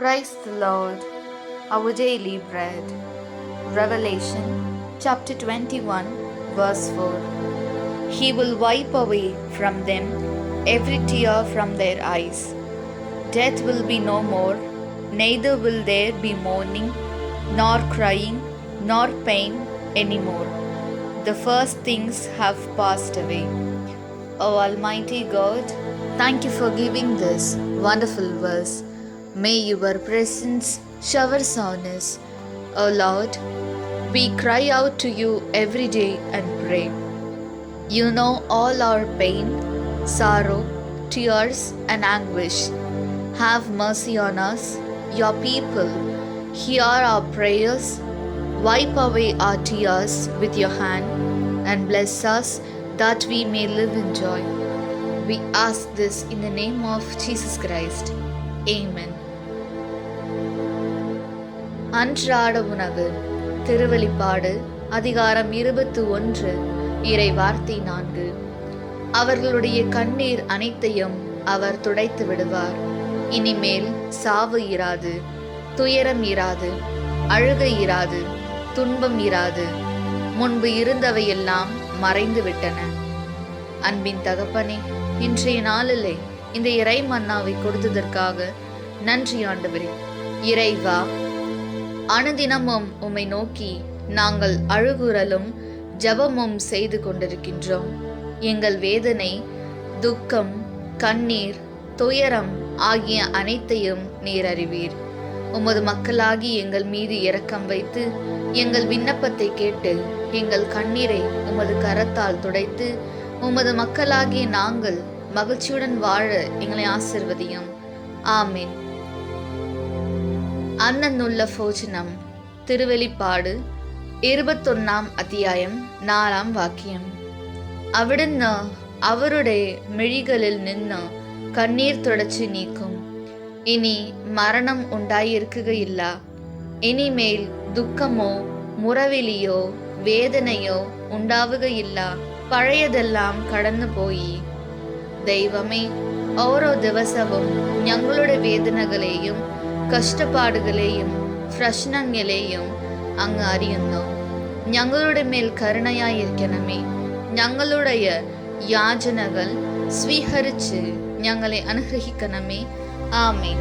Praise the Lord. Our daily bread. Revelation chapter 21, verse 4. He will wipe away from them every tear from their eyes. Death will be no more, neither will there be mourning, nor crying, nor pain any more. The first things have passed away. O Almighty God, thank you for giving this wonderful verse. May your presence showers on us. O Lord, we cry out to you every day and pray. You know all our pain, sorrow, tears, and anguish. Have mercy on us, your people. Hear our prayers. Wipe away our tears with your hand and bless us that we may live in joy. We ask this in the name of Jesus Christ. Amen. அன்றாட உணவு. திருவெளிப்பாடு அதிகாரம் 21 இறை வார்த்தை 4. அவர்களுடைய கண்ணீர் அனைத்தையும் அவர் துடைத்து விடுவார். இனிமேல் சாவு இராது, துயரம் இராது, அழுகை இராது, துன்பம் இராது. முன்பு இருந்தவையெல்லாம் மறைந்து விட்டன. அன்பின் தகப்பனே, இன்றைய நாளிலே இந்த இறை மன்னாவை கொடுத்ததற்காக நன்றி ஆண்டவரே. இறைவா, அனுதினமும் உம்மை நோக்கி நாங்கள் அழுகுரலும் ஜெபமும் செய்து கொண்டிருக்கின்றோம். எங்கள் வேதனை, துக்கம், கண்ணீர், துயரம் ஆகிய அனைத்தையும் நீர் அறிவீர். உமது மக்களாகி எங்கள் மீது இரக்கம் வைத்து எங்கள் விண்ணப்பத்தை கேட்டு எங்கள் கண்ணீரை உமது கரத்தால் துடைத்து உமது மக்களாகிய நாங்கள் மகிழ்ச்சியுடன் வாழ எங்களை ஆசிர்வதியும். ஆமீன். அன்னன்னுள்ள போஜனம். திருவெளிப்பாடு 21 அத்தியாயம் 4 വാക്യം. അവിടുന്ന് അവരുടെ മിഴികളിൽ നിന്ന് കണ്ണീർ തുടച്ചു നീക്കും. ഇനി മരണം ഉണ്ടായിരിക്കുകയില്ല. ഇനിമേൽ ദുഃഖമോ മുറവിളിയോ വേദനയോ ഉണ്ടാവുകയില്ല. പഴയതെല്ലാം കടന്നുപോയി. ദൈവമേ, ഓരോ ദിവസവും ഞങ്ങളുടെ വേദനകളെയും കഷ്ടപ്പാടുകളെയും പ്രശ്നങ്ങളെയും അങ്ങ് അറിയുന്നു. ഞങ്ങളുടെ മേൽ കരുണയായിരിക്കണമേ. ഞങ്ങളുടെ യാചനകൾ സ്വീകരിച്ച് ഞങ്ങളെ അനുഗ്രഹിക്കണമേ. ആമേൻ.